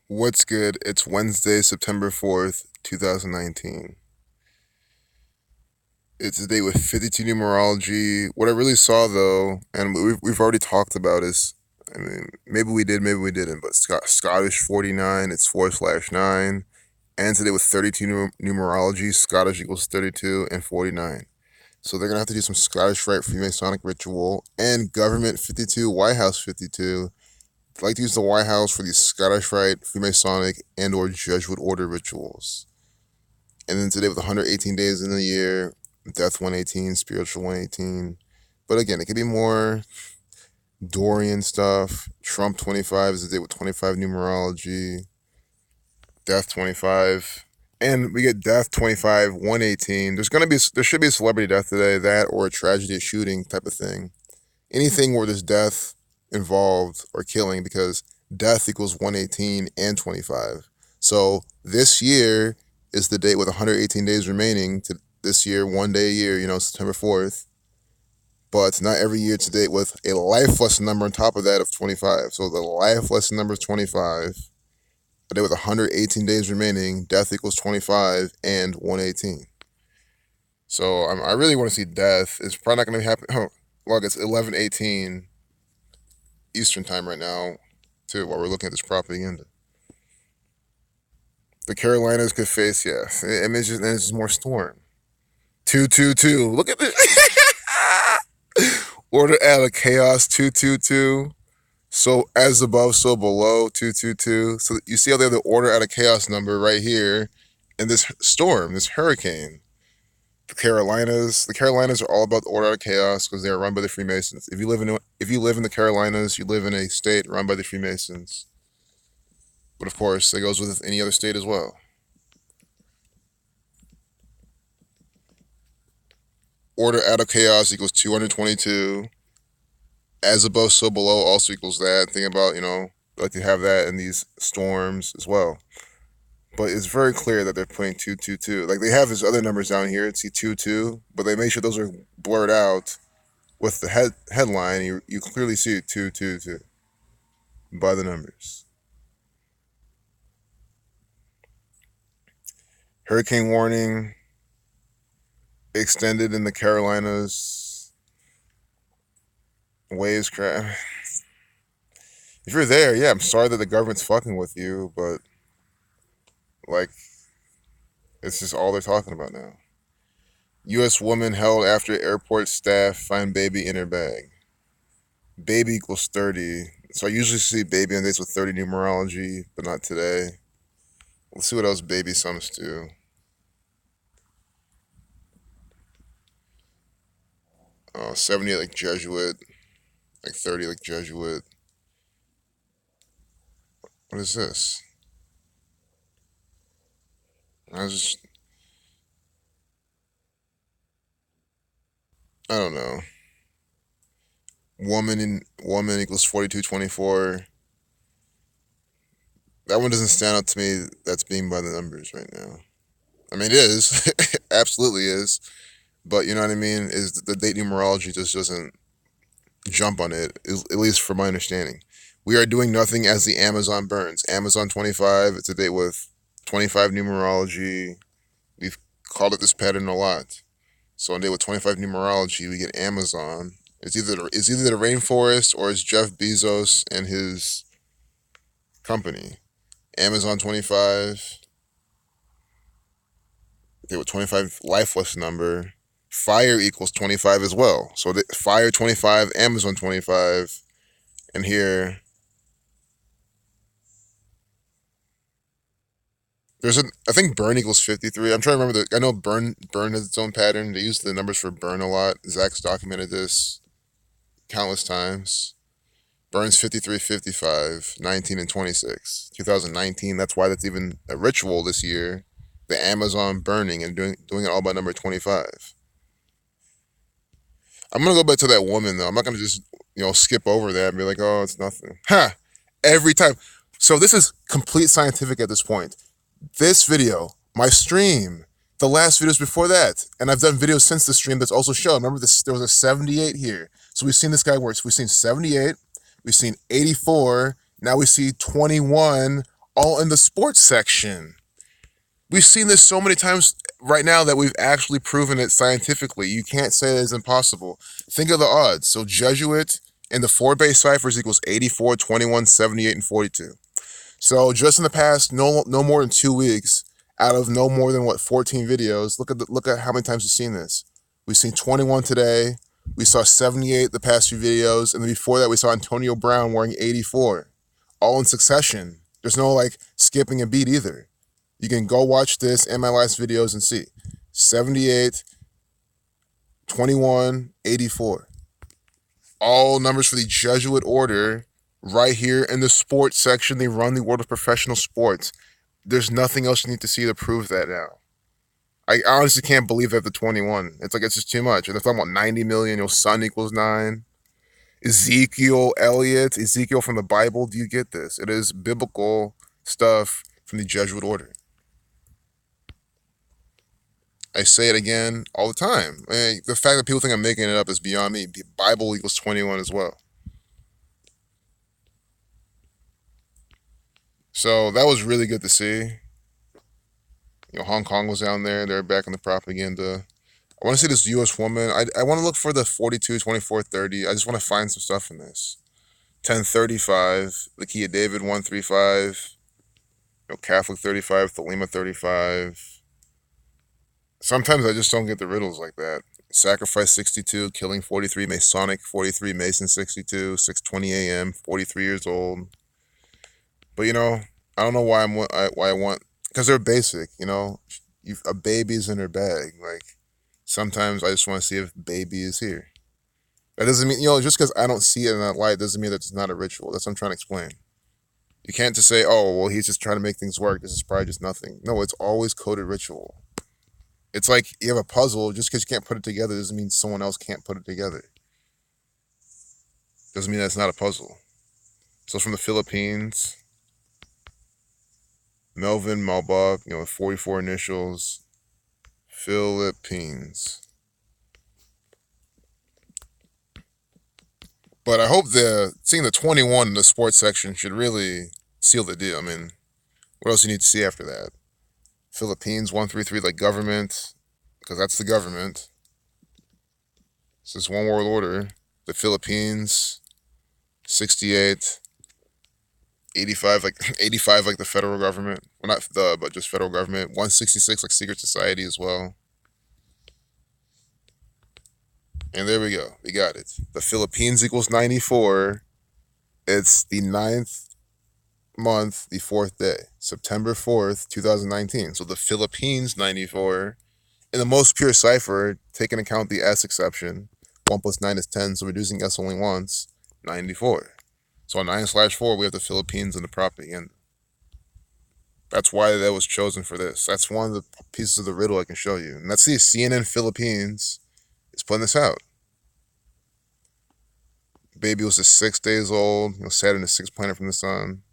What's good? It's Wednesday, September 4th, 2019. It's a day with 52 numerology. What I really saw, though, and we've already talked about is, I mean, maybe we did, maybe we didn't, but Scottish 49, it's 4/9. And today with 32 numerology, Scottish equals 32 and 49. So they're going to have to do some Scottish Rite Freemasonic ritual and Government 52, White House 52. I like to use the White House for these Scottish Rite, Freemasonic, and or Jesuit order rituals. And then today with 118 days in the year, Death 118, Spiritual 118. But again, it could be more Dorian stuff. Trump 25 is a day with 25 numerology. Death 25. And we get Death 25, 118. There should be a celebrity death today, that or a tragedy, a shooting type of thing. Anything where there's death involved or killing, because death equals 118 and 25. So this year is the date with 118 days remaining to this year, 1 day a year, September 4th. But not every year to date with a life lesson number on top of that of 25. So the life lesson number is 25. A day with 118 days remaining, death equals 25 and 118. So I really want to see death. It's probably not going to happen. Oh, look, it's 11:18 Eastern time right now, too, while we're looking at this propaganda. The Carolinas could face, yeah, and it's just more storm. 222. Look at this. Order out of chaos. 222. So as above, so below. 222. So you see how they have the order out of chaos number right here, in this storm, this hurricane. The Carolinas are all about the order out of chaos because they are run by the Freemasons. If you live in the Carolinas, you live in a state run by the Freemasons. But of course, that goes with any other state as well. Order out of chaos equals 222. As above, so below also equals that. Think about, like to have that in these storms as well. But it's very clear that they're putting 222. Like they have these other numbers down here, see 22, but they make sure those are blurred out with the headline. You clearly see 222 by the numbers. Hurricane warning extended in the Carolinas. Waves crash. If you're there, yeah, I'm sorry that the government's fucking with you, but like, it's just all they're talking about now. U.S. woman held after airport staff find baby in her bag. Baby equals 30. So I usually see baby on dates with 30 numerology, but not today. Let's see what else baby sums to. 70 like Jesuit, like 30 like Jesuit. What is this? I was just, I don't know. Woman equals 4224. That one doesn't stand out to me. That's being by the numbers right now. I mean, it is. Absolutely is. But you know what I mean? Is the date numerology just doesn't jump on it, at least from my understanding. We are doing nothing as the Amazon burns. Amazon 25, it's a date with 25 numerology. We've called it this pattern a lot. So on day with 25 numerology, we get Amazon. It's either the rainforest or it's Jeff Bezos and his company. Amazon 25. Day with 25 lifeless number. Fire equals 25 as well. So fire 25, Amazon 25, and here I think burn equals 53. I'm trying to remember I know burn has its own pattern. They use the numbers for burn a lot. Zach's documented this countless times. Burns 53, 55, 19, and 26. 2019. That's why that's even a ritual this year. The Amazon burning and doing it all by number 25. I'm gonna go back to that woman though. I'm not gonna just skip over that and be like, oh, it's nothing. Ha! Every time. So this is complete scientific at this point. This video, my stream, the last videos before that, and I've done videos since the stream that's also shown. Remember this? There was a 78 here. So we've seen this guy works. We've seen 78. We've seen 84. Now we see 21 all in the sports section. We've seen this so many times right now that we've actually proven it scientifically. You can't say it's impossible. Think of the odds. So Jesuit and the four base ciphers equals 84, 21, 78, and 42. So just in the past, no more than 2 weeks, out of no more than 14 videos. Look at how many times we've seen this. We've seen 21 today. We saw 78 the past few videos, and then before that we saw Antonio Brown wearing 84, all in succession. There's no like skipping a beat either. You can go watch this and my last videos and see 78, 21, 84. All numbers for the Jesuit order right here in the sports section. They run the world of professional sports. There's nothing else you need to see to prove that now. I honestly can't believe that the 21. It's like it's just too much. And they're talking about 90 million, sun equals 9. Ezekiel from the Bible. Do you get this? It is biblical stuff from the Jesuit order. I say it again all the time. The fact that people think I'm making it up is beyond me. The Bible equals 21 as well. So that was really good to see. Hong Kong was down there. They're back in the propaganda. I want to see this U.S. woman. I want to look for the 42, 24, 30. I just want to find some stuff in this. 1035, Lakia David 135, Catholic 35, Thelema 35. Sometimes I just don't get the riddles like that. Sacrifice 62, Killing 43, Masonic 43, Mason 62, 6:20 a.m., 43 years old. But I don't know why I want, because they're basic. A baby's in her bag. Like sometimes I just want to see if baby is here. That doesn't mean just because I don't see it in that light doesn't mean that it's not a ritual. That's what I'm trying to explain. You can't just say, oh well, he's just trying to make things work. This is probably just nothing. No, it's always coded ritual. It's like you have a puzzle. Just because you can't put it together doesn't mean someone else can't put it together. Doesn't mean that's not a puzzle. So it's from the Philippines. Melvin Malbach, 44 initials. Philippines. But I hope seeing the 21 in the sports section should really seal the deal. I mean, what else do you need to see after that? Philippines 133, like government, because that's the government. This is one world order. The Philippines 68, 85 like the federal government. Well, not but just federal government. 166 like secret society as well. And there we go. We got it. The Philippines equals 94. It's the 9th month, the 4th day, September 4th, 2019. So the Philippines 94. In the most pure cipher, taking account the S exception, 1 plus 9 is 10, so reducing S only once, 94. So on 9/4, we have the Philippines and the propaganda. That's why that was chosen for this. That's one of the pieces of the riddle I can show you. And let's see, CNN Philippines is putting this out. Baby was just 6 days old. Saturn is 6 planet from the sun.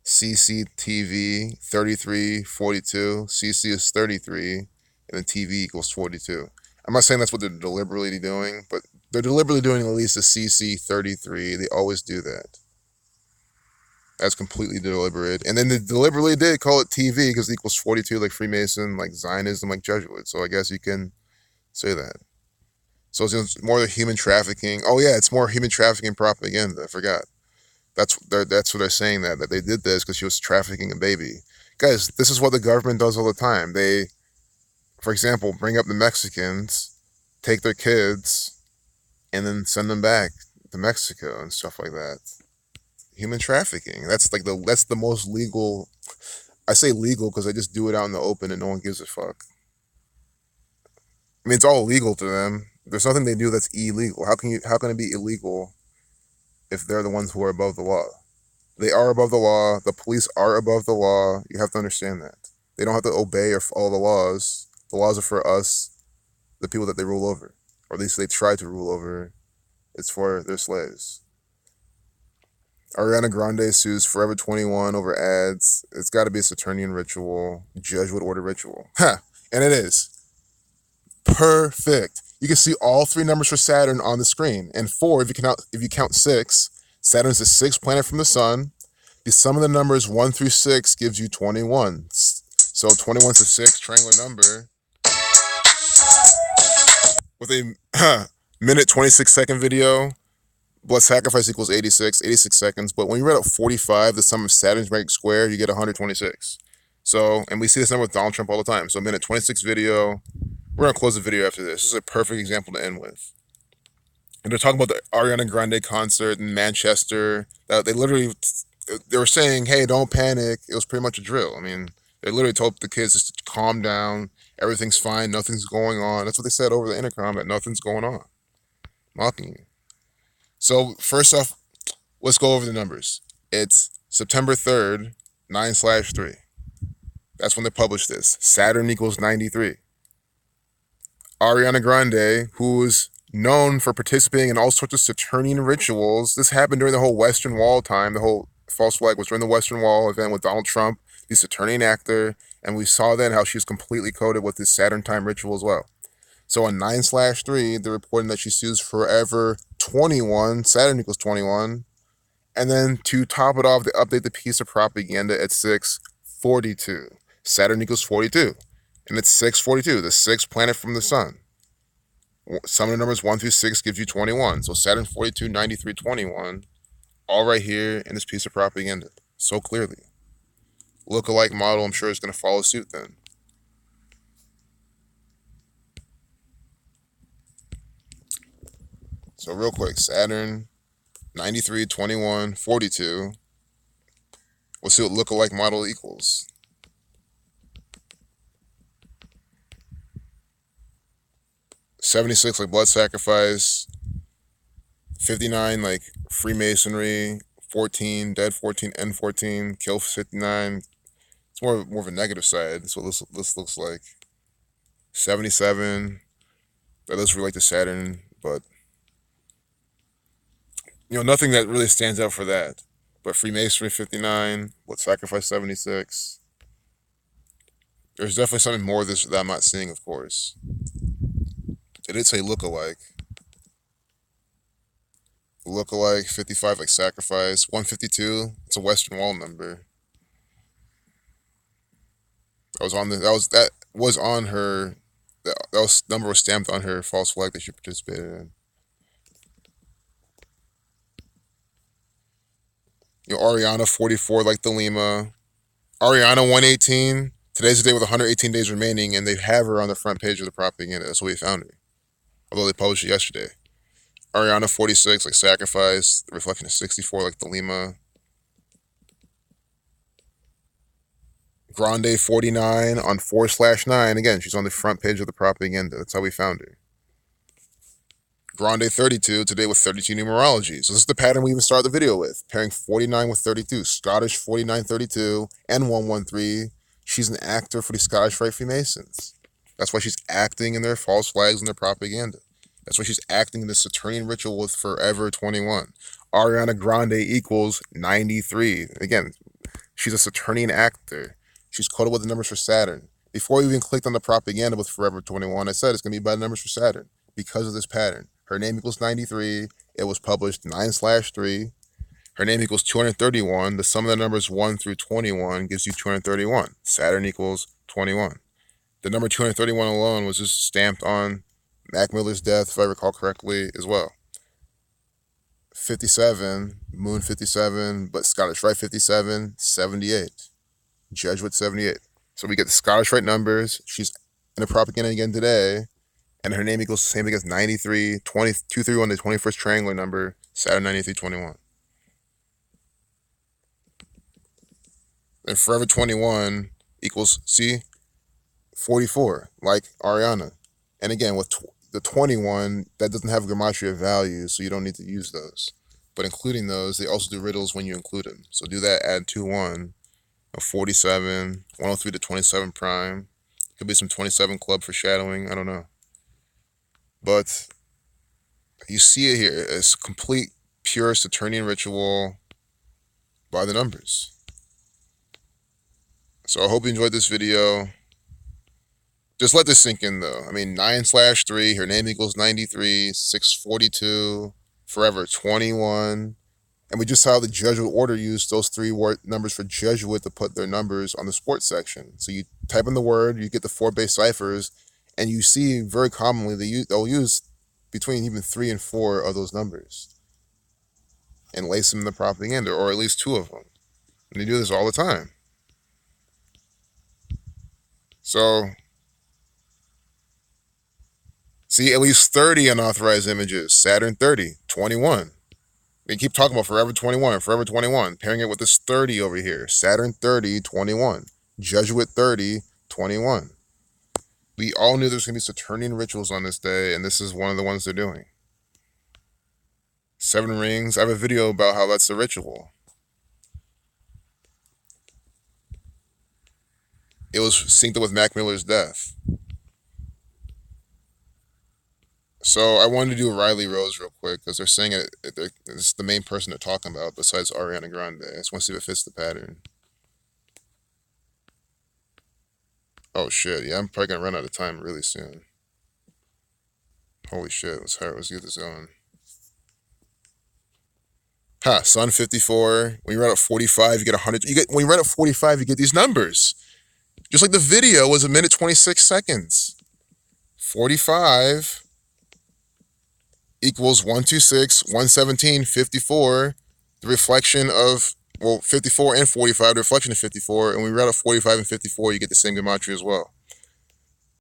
CCTV 33, 42. CC is 33, and then TV equals 42. I'm not saying that's what they're deliberately doing, but they're deliberately doing at least a CC 33. They always do that. That's completely deliberate. And then they deliberately did call it TV because it equals 42, like Freemason, like Zionism, like Jesuit. So I guess you can say that. So it's more the human trafficking. Oh yeah, it's more human trafficking propaganda. I forgot. That's what they're saying, that they did this because she was trafficking a baby. Guys, this is what the government does all the time. They, for example, bring up the Mexicans, take their kids, and then send them back to Mexico and stuff like that. Human trafficking. That's the most legal. I say legal because they just do it out in the open and no one gives a fuck. I mean, it's all legal to them. There's nothing they do that's illegal. How can it be illegal if they're the ones who are above the law? They are above the law. The police are above the law. You have to understand that. They don't have to obey or follow the laws. The laws are for us, the people that they rule over. Or at least they try to rule over. It's for their slaves. Ariana Grande sues Forever 21 over ads. It's got to be a Saturnian ritual, Jesuit order ritual. Ha! And it is. Perfect. You can see all 3 numbers for Saturn on the screen. And 4, if you count 6. Saturn's the 6th planet from the sun. The sum of the numbers 1 through 6 gives you 21. So 21 is a 6 triangular number with a minute 26-second video. Blood sacrifice equals 86 seconds. But when you read out 45, the sum of Saturn's magnetic square, you get 126. So, and we see this number with Donald Trump all the time. So minute 26 video. We're going to close the video after this. This is a perfect example to end with. And they're talking about the Ariana Grande concert in Manchester. They literally, they were saying, hey, don't panic. It was pretty much a drill. I mean, they literally told the kids just to calm down. Everything's fine. Nothing's going on. That's what they said over the intercom, that nothing's going on. Mocking you. So first off, let's go over the numbers. It's September 3rd, 9/3. That's when they published this. Saturn equals 93. Ariana Grande, who is known for participating in all sorts of Saturnian rituals. This happened during the whole Western Wall time. The whole false flag was during the Western Wall event with Donald Trump, the Saturnian actor, and we saw then how she was completely coded with this Saturn time ritual as well. So on 9/3, they're reporting that she sees forever 21, Saturn equals 21. And then to top it off, they update the piece of propaganda at 6:42. Saturn equals 42. And it's 6:42, the sixth planet from the sun. Sum of the numbers 1 through 6 gives you 21. So Saturn 42, 93, 21, all right here in this piece of propaganda. So clearly. Look-alike model, I'm sure, is going to follow suit then. So real quick, Saturn 93, 21, 42. We'll see what look-alike model equals. 76 like blood sacrifice, 59 like Freemasonry, 14 dead 14 N14 kill 59. It's more of a negative side. That's what this looks like. 77 that does relate to Saturn, but nothing that really stands out for that. But Freemasonry 59, blood sacrifice 76. There's definitely something more of this that I'm not seeing, of course. It did say look-alike. Look-alike 55 like sacrifice, 152. It's a Western Wall number. That was on her. That number was stamped on her false flag that she participated in. Ariana 44 like the Lima. Ariana 118. Today's the day with 118 days remaining, and they have her on the front page of the propaganda. That's where we found her. Although they published it yesterday. Ariana 46 like sacrifice, reflection of 64 like the Lima. Grande 49 on 4/9. Again, she's on the front page of the propaganda. That's how we found her. Grande 32 today with 32 numerology. So this is the pattern we even started the video with. Pairing 49 with 32. Scottish 4932 and 113. She's an actor for the Scottish Rite Freemasons. That's why she's acting in their false flags and their propaganda. That's why she's acting in the Saturnian ritual with Forever 21. Ariana Grande equals 93. Again, she's a Saturnian actor. She's coded with the numbers for Saturn. Before we even clicked on the propaganda with Forever 21, I said it's going to be by the numbers for Saturn because of this pattern. Her name equals 93. It was published 9/3. Her name equals 231. The sum of the numbers 1 through 21 gives you 231. Saturn equals 21. The number 231 alone was just stamped on Mac Miller's death, if I recall correctly, as well. 57, Moon 57, but Scottish Rite 57, 78. Jesuit 78. So we get the Scottish Rite numbers. She's in the propaganda again today. And her name equals the same thing as 93, 231, the 21st triangular number, Saturn 9321. Then Forever 21 equals, see, 44, like Ariana. And again, with the 21, that doesn't have gematria values, so you don't need to use those. But including those, they also do riddles when you include them. So do that, add 2, 1, 47, 103 to 27 prime. Could be some 27 club foreshadowing, I don't know. But you see it here. It's complete, pure Saturnian ritual by the numbers. So I hope you enjoyed this video. Just let this sink in, though. I mean, 9/3, her name equals 93, 642, Forever 21. And we just saw the Jesuit order use those three numbers for Jesuit to put their numbers on the sports section. So you type in the word, you get the 4 base ciphers, and you see very commonly they'll use between even 3 and 4 of those numbers and lace them in the propaganda, or at least 2 of them. And they do this all the time. So, see, at least 30 unauthorized images. Saturn 30, 21. They keep talking about Forever 21, Forever 21, pairing it with this 30 over here. Saturn 30, 21. Jesuit 30, 21. We all knew there's going to be Saturnian rituals on this day, and this is one of the ones they're doing. 7 rings. I have a video about how that's the ritual. It was synced up with Mac Miller's death. So I wanted to do Riley Rose real quick because they're saying it's the main person they're talking about besides Ariana Grande. I just want to see if it fits the pattern. Oh shit, yeah, I'm probably gonna run out of time really soon. Holy shit, let's get this going. Sun 54. When you run at 45, you get 100. When you run at 45, you get these numbers. Just like the video was 1 minute 26 seconds. 45 equals 126, 117, 54. The reflection of, 54 and 45, the reflection of 54. And when we read at 45 and 54, you get the same gematria as well.